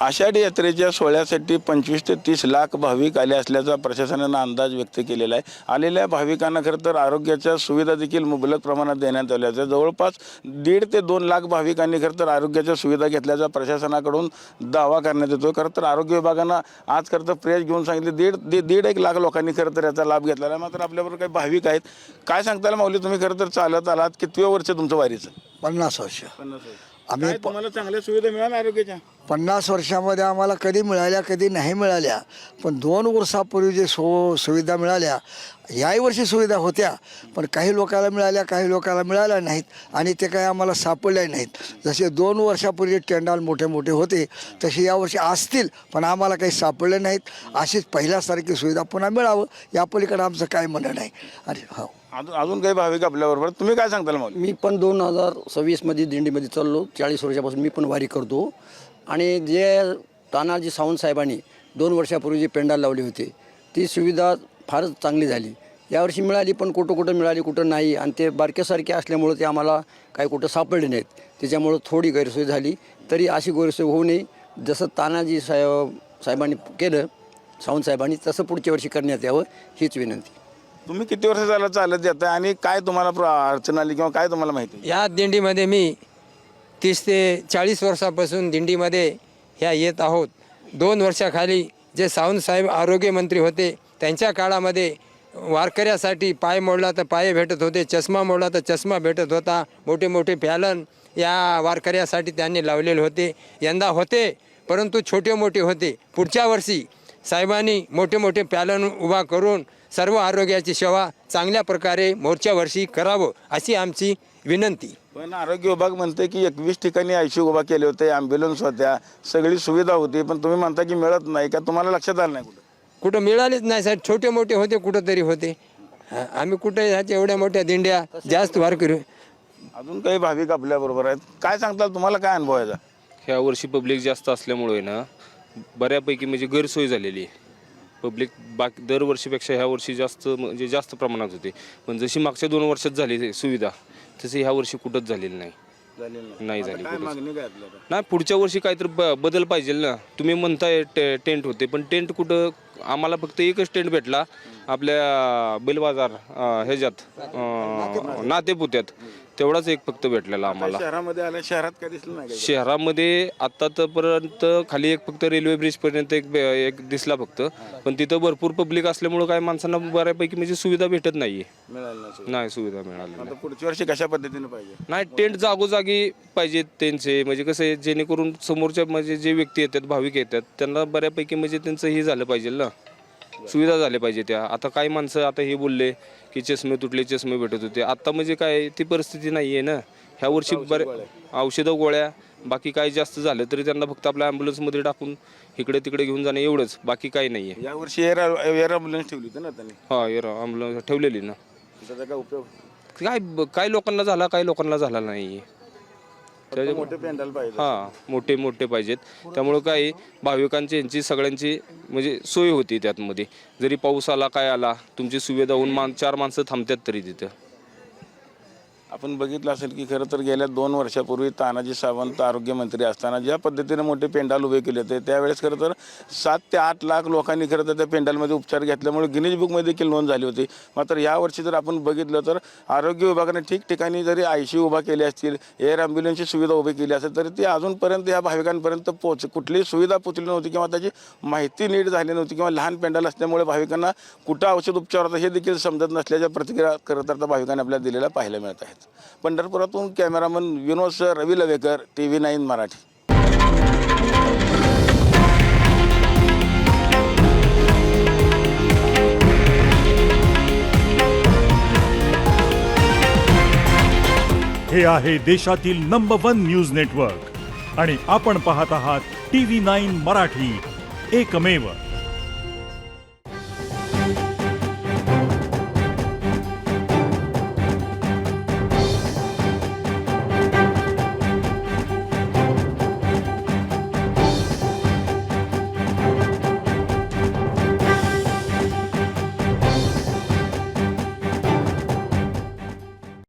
आषाढी यात्रेच्या सोहळ्यासाठी 25 ते 30 लाख भाविक आले असल्याचा प्रशासनानं अंदाज व्यक्त केलेला आहे. आलेल्या भाविकांना खरं तर आरोग्याच्या सुविधा देखील मुबलक प्रमाणात देण्यात आल्या आहेत. जवळपास 1.5 ते 2 लाख भाविकांनी खरं तर आरोग्याच्या सुविधा घेतल्याचा प्रशासनाकडून दावा करण्यात येतो. खरं तर आरोग्य विभागानं आज खरं तर प्रेस घेऊन सांगितले 1.5 लाख लोकांनी खरं तर याचा लाभ घेतलेला आहे. मात्र आपल्याबरोबर काही भाविक आहेत. काय सांगताल माऊली, तुम्ही खरं तर चालत आलात, कितवे वर्ष तुमचं वारीचं? 50 वर्ष. 50 वर्ष. आम्ही तुम्हाला चांगल्या सुविधा मिळाल्या आरोग्याच्या? 50 वर्षामध्ये आम्हाला कधी मिळाल्या कधी नाही मिळाल्या, पण 2 वर्षापूर्वी जे सुविधा मिळाल्या, याही वर्षी सुविधा होत्या, पण काही लोकांना मिळाल्या काही लोकांना मिळाल्या नाहीत आणि ते काही आम्हाला सापडल्या नाहीत. जसे 2 वर्षापूर्वी टेंडाल मोठे मोठे होते तसे यावर्षी असतील, पण आम्हाला काही सापडले नाहीत. अशीच पहिल्यासारखी सुविधा पुन्हा मिळावं या पलीकडे आमचं काय म्हणणं नाही. आणि हो, अजून काही भाविक आपल्याबरोबर, तुम्ही काय सांगताल माऊली? मी पण 2026मध्ये दिंडीमध्ये चाललो. 40 वर्षापासून मी पण वारी करतो. आणि जे तानाजी सावंत साहेबांनी 2 वर्षापूर्वी जे पेंडाल लावले होते ती सुविधा फारच चांगली झाली. यावर्षी मिळाली, पण कुठं मिळाली कुठं नाही. आणि ते बारक्यासारखे असल्यामुळं ते आम्हाला काही कुठं सापडले नाहीत. त्याच्यामुळं थोडी गैरसोय झाली. तरी अशी गैरसोय होऊ नये, जसं तानाजी साहेबांनी केलं, सावंत साहेबांनी, तसं पुढच्या वर्षी करण्यात यावं हीच विनंती. तुम्ही किती वर्ष झालं चालत येता आणि काय तुम्हाला अडचण आली किंवा काय तुम्हाला माहिती? या दिंडीमध्ये मी 30 ते 40 वर्षापासून दिंडीमध्ये ह्या येत आहोत. 2 वर्षाखाली जे सावंतसाहेब आरोग्यमंत्री होते त्यांच्या काळामध्ये वारकऱ्यासाठी पाय मोडला तर पाय भेटत होते, चष्मा मोडला तर चष्मा भेटत होता. मोठे मोठे पॅलन या वारकऱ्यासाठी त्यांनी लावलेले होते. यंदा होते परंतु छोटे मोठे होते. पुढच्या वर्षी साहेबांनी मोठे मोठे पॅलन उभा करून सर्व आरोग्याची सेवा चांगल्या प्रकारे मोर्चा वर्षी करावं अशी आमची विनंती. पण आरोग्य विभाग म्हणते की 21 ठिकाणी ICU उभा केले होते, ॲम्ब्युलन्स होत्या, सगळी सुविधा होती, पण तुम्ही म्हणता की मिळत नाही. का तुम्हाला लक्षात आलं नाही? कुठं मिळालेच नाही साहेब. छोटे मोठे होते कुठंतरी होते. आम्ही कुठे ह्याच्या एवढ्या मोठ्या दिंड्या जास्त वारकरी. अजून काही भाविक आपल्याबरोबर आहेत. काय सांगताल, तुम्हाला काय अनुभव आहे? ह्या वर्षी पब्लिक जास्त असल्यामुळे ना बऱ्यापैकी म्हणजे गैरसोय झालेली आहे. पब्लिक बाकी दरवर्षीपेक्षा ह्या वर्षी जास्त प्रमाणात होते. पण जशी मागच्या 2 वर्षात झाली सुविधा तशी ह्या वर्षी कुठंच झालेली नाही झाली. नाही, पुढच्या वर्षी काहीतरी बदल पाहिजे ना. तुम्ही म्हणताय टेंट होते, पण टेंट कुठं? आम्हाला फक्त एकच टेंट भेटला आपल्या बेलबाजार ह्याच्यात नातेपुत्यात, तेवढाच एक फक्त भेटलेला आम्हाला. शहरामध्ये आलं, शहरात काय दिसलं नाही? शहरामध्ये आत्तापर्यंत खाली एक फक्त रेल्वे ब्रिजपर्यंत एक दिसला फक्त, पण तिथं भरपूर पब्लिक असल्यामुळं काय माणसांना बऱ्यापैकी म्हणजे सुविधा भेटत नाहीये. नाही सुविधा मिळाली नाही. पुढच्या वर्षी कशा पद्धतीने पाहिजे? नाही, टेंट जागोजागी पाहिजेत त्यांचे, म्हणजे कसं आहे जेणेकरून समोरच्या म्हणजे जे व्यक्ती येतात, भाविक येतात, त्यांना बऱ्यापैकी म्हणजे त्यांचं हे झालं पाहिजे ना, सुविधा झाल्या पाहिजे त्या. आता काही माणसं आता हे बोलले की चष्मे तुटले, चष्मे भेटत होते. आता म्हणजे काय ती परिस्थिती नाही आहे ना. ह्या वर्षी औषधं गोळ्या बाकी काही जास्त झालं तरी त्यांना फक्त आपल्या ॲम्ब्युलन्समध्ये टाकून इकडे तिकडे घेऊन जाणं एवढंच, बाकी काही नाही आहे. यावर्षी एअर ॲम्ब्युलन्स ठेवली होती ना त्यांनी? हां, एअर ॲम्ब्युलन्स ठेवलेली ना. त्याचा काय उपयोग? काही लोकांना झाला, काही लोकांना झाला नाही. मोठे पेंडाल पाहिजे. हां, मोठे पाहिजेत. त्यामुळं काय भाविकांची यांची सगळ्यांची म्हणजे सोय होती त्यातमध्ये. जरी पाऊस आला काय आला, तुमची सुविधा होऊन 4 माणसं थांबतात तरी तिथं. आपण बघितलं असेल की खरं तर गेल्या 2 वर्षापूर्वी तानाजी सावंत आरोग्यमंत्री असताना ज्या पद्धतीने मोठे पेंडाल उभे केले होते, त्यावेळेस खरं तर 7 ते 8 लाख लोकांनी खरं तर त्या पेंडालमध्ये उपचार घेतल्यामुळे गिनीज बुकमध्ये देखील नोंद झाली होती. मात्र यावर्षी जर आपण बघितलं तर आरोग्य विभागाने ठिकठिकाणी जरी ICU उभा केले असतील, एअर ॲम्ब्युलन्सची सुविधा उभी केली असेल, तरी ती अजूनपर्यंत या भाविकांपर्यंत कुठलीही सुविधा पोचली नव्हती किंवा त्याची माहिती नीट झाली नव्हती किंवा लहान पेंडाल असल्यामुळे भाविकांना कुठं औषध उपचार होता हे देखील समजत नसल्याच्या प्रतिक्रिया खरं तर भाविकांनी आपल्याला दिलेल्या पाहायला मिळत आहेत. पंढरपुरातून कॅमेरामन विनोद सर, रवी लवेकर, TV9 मराठी. हे आहे देशातील नंबर 1 न्यूज नेटवर्क आणि आपण पाहत आहात TV9 मराठी, एकमेव.